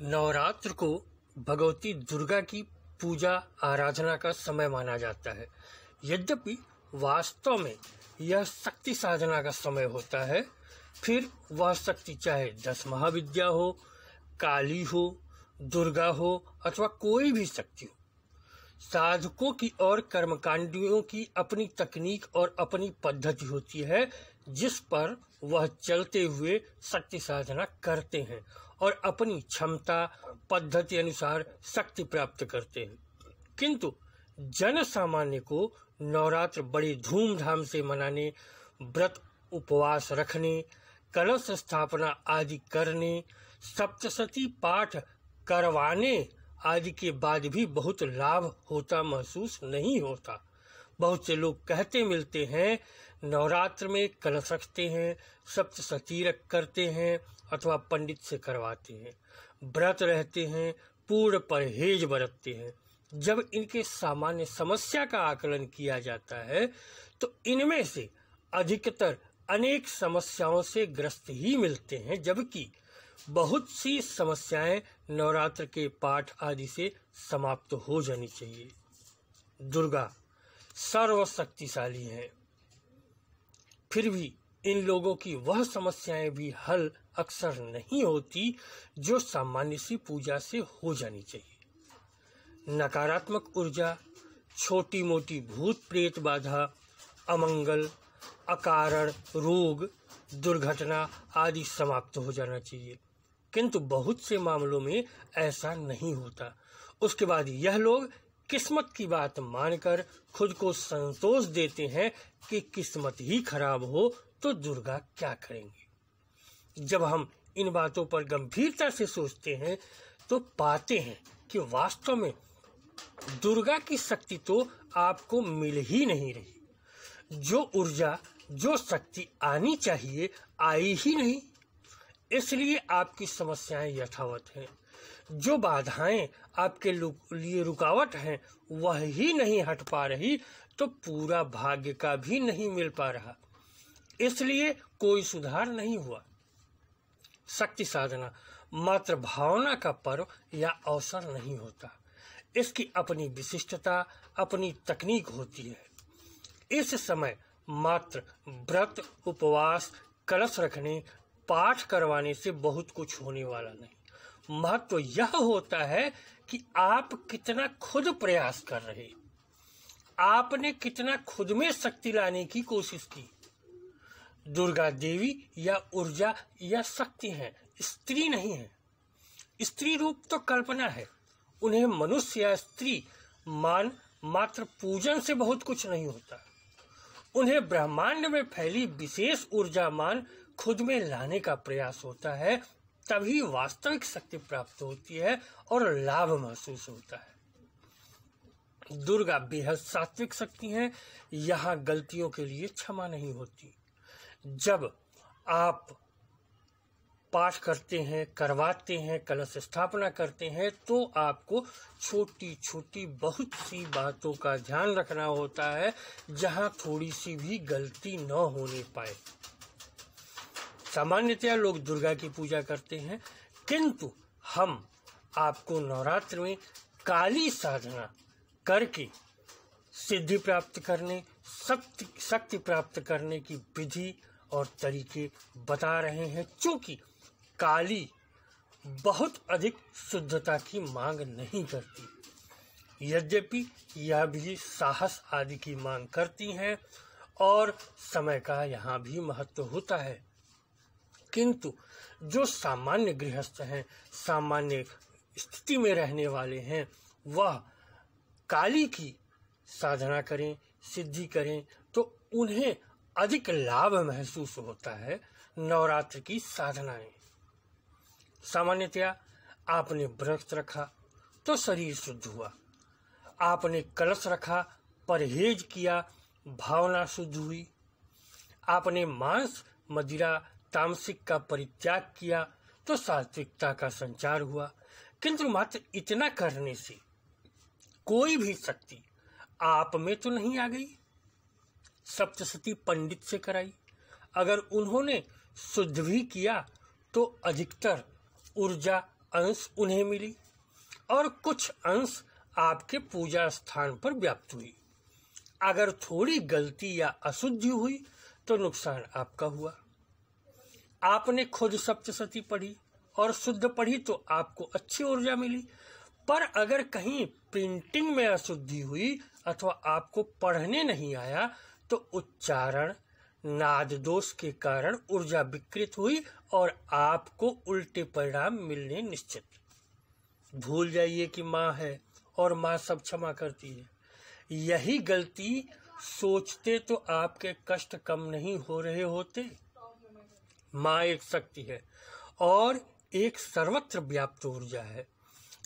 नवरात्र को भगवती दुर्गा की पूजा आराधना का समय माना जाता है। यद्यपि वास्तव में यह शक्ति साधना का समय होता है। फिर वह शक्ति चाहे 10 महाविद्या हो, काली हो, दुर्गा हो अथवा कोई भी शक्ति हो, साधकों की और कर्मकांडियों की अपनी तकनीक और अपनी पद्धति होती है, जिस पर वह चलते हुए शक्ति साधना करते हैं और अपनी क्षमता पद्धति अनुसार शक्ति प्राप्त करते हैं। किंतु जन सामान्य को नवरात्र बड़ी धूमधाम से मनाने, व्रत उपवास रखने, कलश स्थापना आदि करने, सप्तशती पाठ करवाने आदि के बाद भी बहुत लाभ होता महसूस नहीं होता। बहुत से लोग कहते मिलते हैं, नवरात्र में कलश रखते हैं, सप्तशती करते हैं अथवा पंडित से करवाते हैं, व्रत रहते हैं, पूर्ण परहेज बरतते हैं। जब इनके सामान्य समस्या का आकलन किया जाता है तो इनमें से अधिकतर अनेक समस्याओं से ग्रस्त ही मिलते हैं, जबकि बहुत सी समस्याएं नवरात्र के पाठ आदि से समाप्त हो जानी चाहिए। दुर्गा सर्वशक्तिशाली हैं, फिर भी इन लोगों की वह समस्याएं भी हल अक्सर नहीं होती जो सामान्य सी पूजा से हो जानी चाहिए। नकारात्मक ऊर्जा, छोटी मोटी भूत प्रेत बाधा, अमंगल, अकारण रोग, दुर्घटना आदि समाप्त हो जाना चाहिए। किंतु बहुत से मामलों में ऐसा नहीं होता। उसके बाद यह लोग किस्मत की बात मानकर खुद को संतोष देते हैं कि किस्मत ही खराब हो तो दुर्गा क्या करेंगे। जब हम इन बातों पर गंभीरता से सोचते हैं तो पाते हैं कि वास्तव में दुर्गा की शक्ति तो आपको मिल ही नहीं रही। जो ऊर्जा, जो शक्ति आनी चाहिए आई ही नहीं, इसलिए आपकी समस्याएं यथावत हैं। जो बाधाएं आपके लिए रुकावट हैं वह ही नहीं हट पा रही तो पूरा भाग्य का भी नहीं मिल पा रहा, इसलिए कोई सुधार नहीं हुआ। शक्ति साधना मात्र भावना का पर्व या अवसर नहीं होता, इसकी अपनी विशिष्टता, अपनी तकनीक होती है। इस समय मात्र व्रत उपवास कलश रखने पाठ करवाने से बहुत कुछ होने वाला नहीं। महत्व यह होता है कि आप कितना खुद प्रयास कर रहे, आपने कितना खुद में शक्ति लाने की कोशिश की। दुर्गा देवी या ऊर्जा या शक्ति है, स्त्री नहीं है। स्त्री रूप तो कल्पना है, उन्हें मनुष्य या स्त्री मान मात्र पूजन से बहुत कुछ नहीं होता। उन्हें ब्रह्मांड में फैली विशेष ऊर्जा मान खुद में लाने का प्रयास होता है, तभी वास्तविक शक्ति प्राप्त होती है और लाभ महसूस होता है। दुर्गा बेहद सात्विक शक्ति है, यहाँ गलतियों के लिए क्षमा नहीं होती। जब आप पाठ करते हैं, करवाते हैं, कलश स्थापना करते हैं तो आपको छोटी छोटी बहुत सी बातों का ध्यान रखना होता है, जहां थोड़ी सी भी गलती न होने पाए। सामान्यतया लोग दुर्गा की पूजा करते हैं, किंतु हम आपको नवरात्र में काली साधना करके सिद्धि प्राप्त करने, शक्ति प्राप्त करने की विधि और तरीके बता रहे हैं। क्योंकि काली बहुत अधिक शुद्धता की मांग नहीं करती, यद्यपि यह भी साहस आदि की मांग करती हैं और समय का यहाँ भी महत्व होता है। किंतु जो सामान्य गृहस्थ हैं, सामान्य स्थिति में रहने वाले हैं, वह काली की साधना करें, सिद्धि करें तो उन्हें अधिक लाभ महसूस होता है। नवरात्र की साधनाएं सामान्यतया आपने व्रत रखा तो शरीर शुद्ध हुआ, आपने कलश रखा, परहेज किया, भावना शुद्ध हुई, आपने मांस मदिरा तामसिक का परित्याग किया तो सात्विकता का संचार हुआ। किंतु मात्र इतना करने से कोई भी शक्ति आप में तो नहीं आ गई। सप्तशती पंडित से कराई, अगर उन्होंने शुद्ध भी किया तो अधिकतर ऊर्जा अंश उन्हें मिली और कुछ अंश आपके पूजा स्थान पर व्याप्त हुई। अगर थोड़ी गलती या अशुद्धि हुई तो नुकसान आपका हुआ। आपने खुद सप्तशती पढ़ी और शुद्ध पढ़ी तो आपको अच्छी ऊर्जा मिली, पर अगर कहीं प्रिंटिंग में अशुद्धि हुई अथवा आपको पढ़ने नहीं आया तो उच्चारण नाद दोष के कारण ऊर्जा विकृत हुई और आपको उल्टे परिणाम मिलने निश्चित। भूल जाइए कि माँ है और माँ सब क्षमा करती है। यही गलती सोचते तो आपके कष्ट कम नहीं हो रहे होते। माँ एक शक्ति है और एक सर्वत्र व्याप्त ऊर्जा है।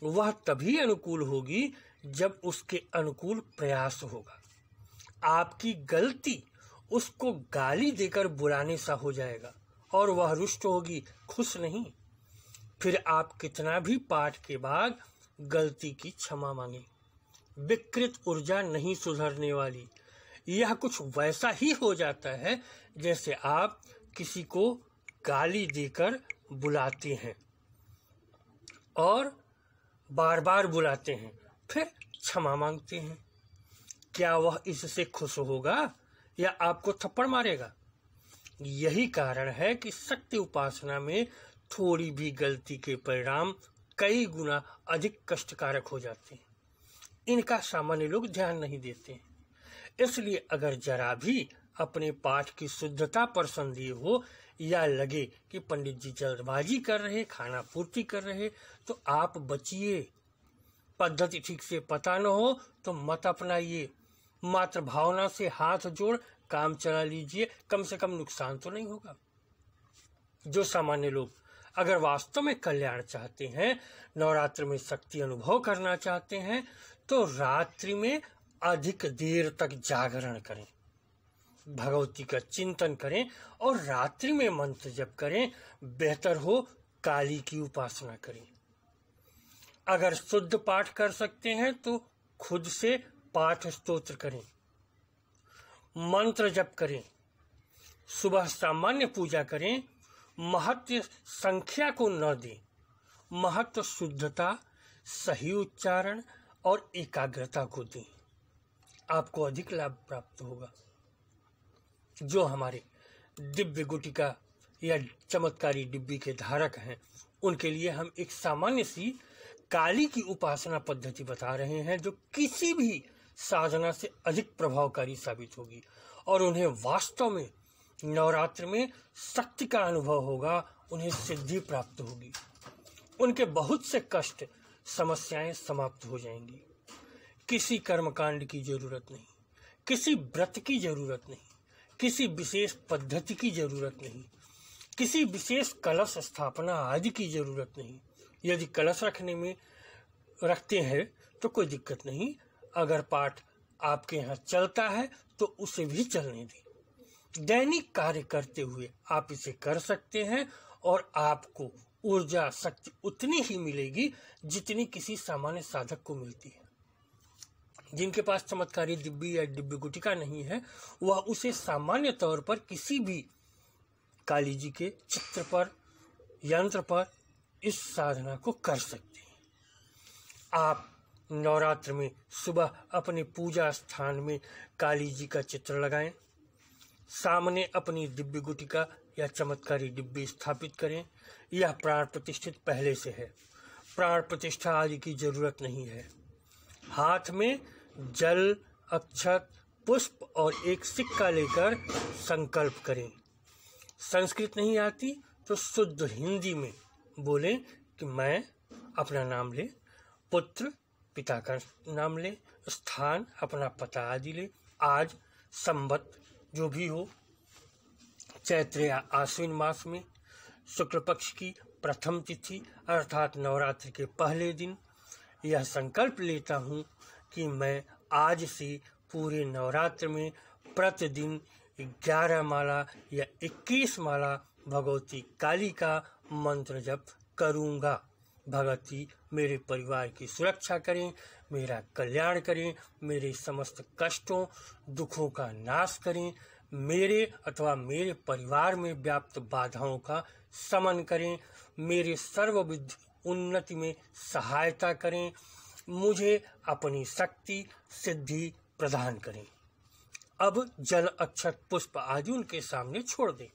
वह तभी अनुकूल होगी जब उसके अनुकूल प्रयास होगा। आपकी गलती उसको गाली देकर बुलाने सा हो जाएगा और वह रुष्ट होगी, खुश नहीं। फिर आप कितना भी पाठ के बाद गलती की क्षमा मांगे, विकृत ऊर्जा नहीं सुधरने वाली। यह कुछ वैसा ही हो जाता है जैसे आप किसी को गाली देकर बुलाते हैं और बार बार बुलाते हैं, फिर क्षमा मांगते हैं। क्या वह इससे खुश होगा या आपको थप्पड़ मारेगा? यही कारण है कि शक्ति उपासना में थोड़ी भी गलती के परिणाम कई गुना अधिक कष्टकारक हो जाते हैं। इनका सामान्य लोग ध्यान नहीं देते हैं। इसलिए अगर जरा भी अपने पाठ की शुद्धता पर संदेह हो या लगे कि पंडित जी जल्दबाजी कर रहे, खाना पूर्ति कर रहे, तो आप बचिए। पद्धति ठीक से पता न हो तो मत अपनाइए। मात्र भावना से हाथ जोड़ काम चला लीजिए, कम से कम नुकसान तो नहीं होगा। जो सामान्य लोग अगर वास्तव में कल्याण चाहते हैं, नवरात्र में शक्ति अनुभव करना चाहते हैं, तो रात्रि में अधिक देर तक जागरण करें, भगवती का चिंतन करें और रात्रि में मंत्र जप करें। बेहतर हो काली की उपासना करें। अगर शुद्ध पाठ कर सकते हैं तो खुद से पाठ स्तोत्र करें, मंत्र जप करें, सुबह सामान्य पूजा करें। महत्व संख्या को न दें, महत्व शुद्धता, सही उच्चारण और एकाग्रता को दें। आपको अधिक लाभ प्राप्त होगा। जो हमारे दिव्य गुटिका या चमत्कारी डिब्बी के धारक हैं, उनके लिए हम एक सामान्य सी काली की उपासना पद्धति बता रहे हैं, जो किसी भी साधना से अधिक प्रभावकारी साबित होगी और उन्हें वास्तव में नवरात्र में शक्ति का अनुभव होगा, उन्हें सिद्धि प्राप्त होगी। उनके बहुत से कष्ट, समस्याएं समाप्त हो जाएंगी। किसी कर्मकांड की जरूरत नहीं, किसी व्रत की जरूरत नहीं, किसी विशेष पद्धति की जरूरत नहीं, किसी विशेष कलश स्थापना आदि की जरूरत नहीं। यदि कलश रखते हैं तो कोई दिक्कत नहीं। अगर पाठ आपके यहाँ चलता है तो उसे भी चलने दें। दैनिक कार्य करते हुए आप इसे कर सकते हैं और आपको ऊर्जा शक्ति उतनी ही मिलेगी जितनी किसी सामान्य साधक को मिलती है। जिनके पास चमत्कारी दिव्य या दिव्य गुटिका नहीं है, वह उसे सामान्य तौर पर किसी भी काली जी के चित्र पर, यंत्र पर इस साधना को कर सकते हैं। आप नवरात्र में सुबह अपने पूजा स्थान में काली जी का चित्र लगाएं, सामने अपनी दिव्य गुटिका या चमत्कारी डिब्बी स्थापित करें। यह प्राण प्रतिष्ठित पहले से है, प्राण प्रतिष्ठा आदि की जरूरत नहीं है। हाथ में जल, अक्षत, पुष्प और एक सिक्का लेकर संकल्प करें। संस्कृत नहीं आती तो शुद्ध हिंदी में बोलें कि मैं अपना नाम ले, पुत्र पिता का नाम ले, स्थान अपना पता आदि ले, आज संवत जो भी हो, चैत्र या आश्विन मास में शुक्ल पक्ष की प्रथम तिथि अर्थात नवरात्र के पहले दिन यह संकल्प लेता हूँ कि मैं आज से पूरे नवरात्र में प्रतिदिन 11 माला या 21 माला भगवती काली का मंत्र जप करूँगा। भगवती मेरे परिवार की सुरक्षा करें, मेरा कल्याण करें, मेरे समस्त कष्टों दुखों का नाश करें, मेरे अथवा मेरे परिवार में व्याप्त बाधाओं का शमन करें, मेरे सर्वविध उन्नति में सहायता करें, मुझे अपनी शक्ति सिद्धि प्रदान करें। अब जल, अक्षत, पुष्प आदि उनके सामने छोड़ दें।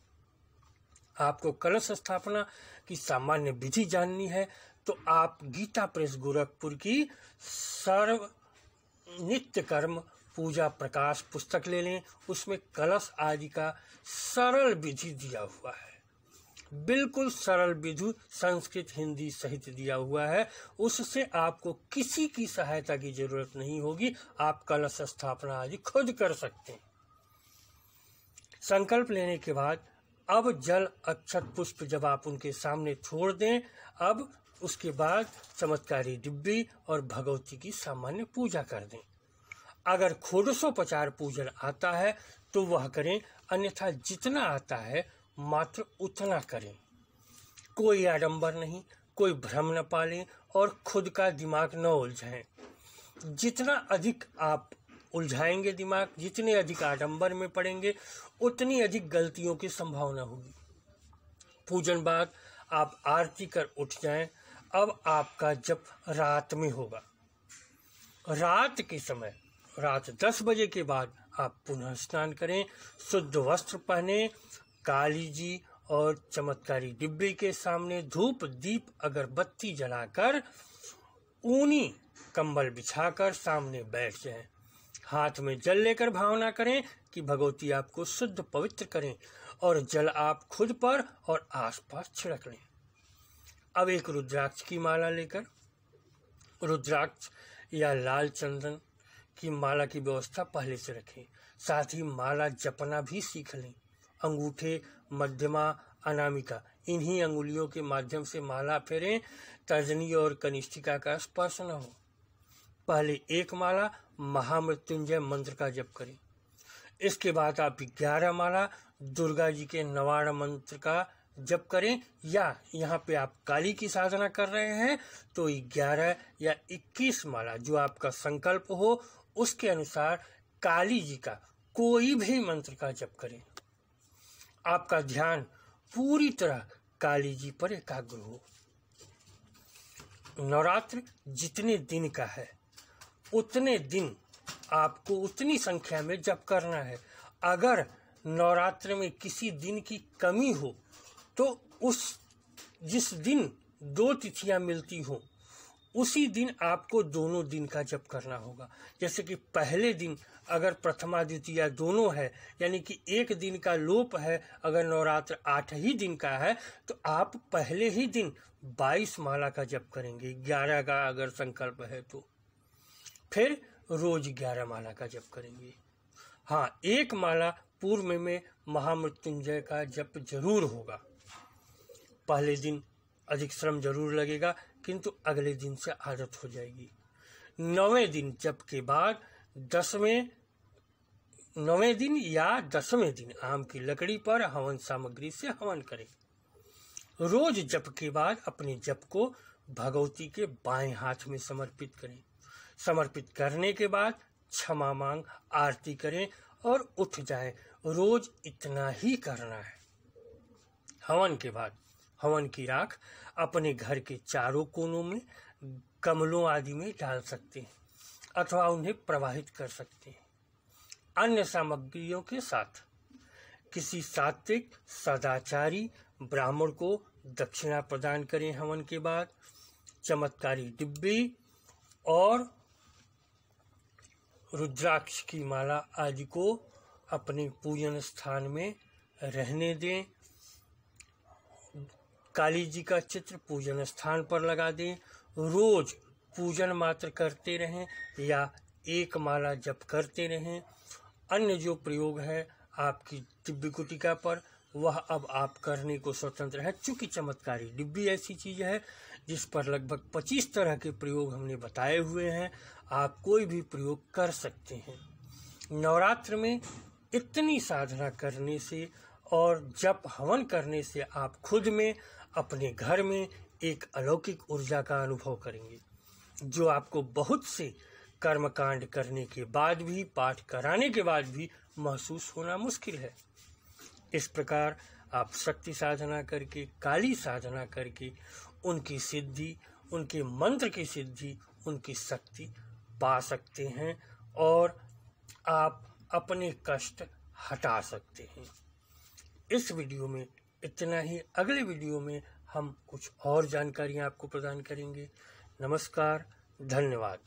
आपको कलश स्थापना की सामान्य विधि जाननी है तो आप गीता प्रेस गोरखपुर की सर्व नित्य कर्म पूजा प्रकाश पुस्तक ले लें। उसमें कलश आदि का सरल विधि दिया हुआ है, बिल्कुल सरल विधि, संस्कृत हिंदी सहित दिया हुआ है। उससे आपको किसी की सहायता की जरूरत नहीं होगी, आप कलश स्थापना आदि खुद कर सकते हैं। संकल्प लेने के बाद अब जल, अक्षत, पुष्प जब आप उनके सामने छोड़ दें, अब उसके बाद चमत्कारी डिब्बी और भगवती की सामान्य पूजा कर दें। अगर षोडशोपचार पूजन आता है तो वह करें, अन्यथा जितना आता है मात्र उतना करें। कोई आडंबर नहीं, कोई भ्रम न पालें और खुद का दिमाग न उलझाएं। जितना अधिक आप उलझाएंगे दिमाग, जितने अधिक आडंबर में पड़ेंगे, उतनी अधिक गलतियों की संभावना होगी। पूजन बाद आप आरती कर उठ जाएं। अब आपका जप रात में होगा। रात के समय, रात 10 बजे के बाद आप पुनः स्नान करें, शुद्ध वस्त्र पहने, काली जी और चमत्कारी डिब्बे के सामने धूप, दीप, अगरबत्ती जलाकर ऊनी कंबल बिछाकर सामने बैठ जाएं। हाथ में जल लेकर भावना करें कि भगवती आपको शुद्ध पवित्र करें और जल आप खुद पर और आसपास छिड़क लें। अब एक रुद्राक्ष की माला लेकर रुद्राक्ष या लाल चंदन की माला की व्यवस्था पहले से रखें। साथ ही माला जपना भी सीख लें। अंगूठे, मध्यमा, अनामिका, इन्हीं अंगुलियों के माध्यम से माला फेरें। तर्जनी और कनिष्ठिका का स्पर्श न हो। पहले एक माला महामृत्युंजय मंत्र का जप करें। इसके बाद आप 11 माला दुर्गा जी के नवारण मंत्र का जप करें, या यहाँ पे आप काली की साधना कर रहे हैं तो 11 या 21 माला जो आपका संकल्प हो उसके अनुसार काली जी का कोई भी मंत्र का जप करें। आपका ध्यान पूरी तरह काली जी पर एकाग्र हो। नवरात्र जितने दिन का है उतने दिन आपको उतनी संख्या में जप करना है। अगर नवरात्र में किसी दिन की कमी हो तो जिस दिन 2 तिथियां मिलती हो उसी दिन आपको दोनों दिन का जप करना होगा। जैसे कि पहले दिन अगर प्रथमा द्वितीया दोनों है, यानी कि एक दिन का लोप है, अगर नवरात्र 8 ही दिन का है तो आप पहले ही दिन 22 माला का जप करेंगे। 11 का अगर संकल्प है तो फिर रोज 11 माला का जप करेंगे। हाँ, एक माला पूर्व में महामृत्युंजय का जप जरूर होगा। पहले दिन अधिक श्रम जरूर लगेगा किंतु अगले दिन से आदत हो जाएगी। 9वें दिन जप के बाद 9वें दिन या 10वें दिन आम की लकड़ी पर हवन सामग्री से हवन करें। रोज जप के बाद अपने जप को भगवती के बाएं हाथ में समर्पित करें। समर्पित करने के बाद क्षमा मांग आरती करें और उठ जाएं। रोज इतना ही करना है। हवन के बाद हवन की राख अपने घर के चारों कोनों में, गमलों आदि में डाल सकते हैं अथवा उन्हें प्रवाहित कर सकते हैं। अन्य सामग्रियों के साथ किसी सात्विक सदाचारी ब्राह्मण को दक्षिणा प्रदान करें। हवन के बाद चमत्कारी डिब्बी और रुद्राक्ष की माला आदि को अपने पूजन स्थान में रहने दें। काली जी का चित्र पूजन स्थान पर लगा दें। रोज पूजन मात्र करते रहें या एक माला जप करते रहें। अन्य जो प्रयोग है आपकी दिव्य कुटिका पर वह अब आप करने को स्वतंत्र है। चूंकि चमत्कारी डिब्बी ऐसी चीज है जिस पर लगभग 25 तरह के प्रयोग हमने बताए हुए हैं, आप कोई भी प्रयोग कर सकते हैं। नवरात्र में इतनी साधना करने से और जप हवन करने से आप खुद में, अपने घर में एक अलौकिक ऊर्जा का अनुभव करेंगे जो आपको बहुत से कर्मकांड करने के बाद भी, पाठ कराने के बाद भी महसूस होना मुश्किल है। इस प्रकार आप शक्ति साधना करके, काली साधना करके उनकी सिद्धि, उनके मंत्र की सिद्धि, उनकी शक्ति पा सकते हैं और आप अपने कष्ट हटा सकते हैं। इस वीडियो में इतना ही। अगले वीडियो में हम कुछ और जानकारियां आपको प्रदान करेंगे। नमस्कार, धन्यवाद।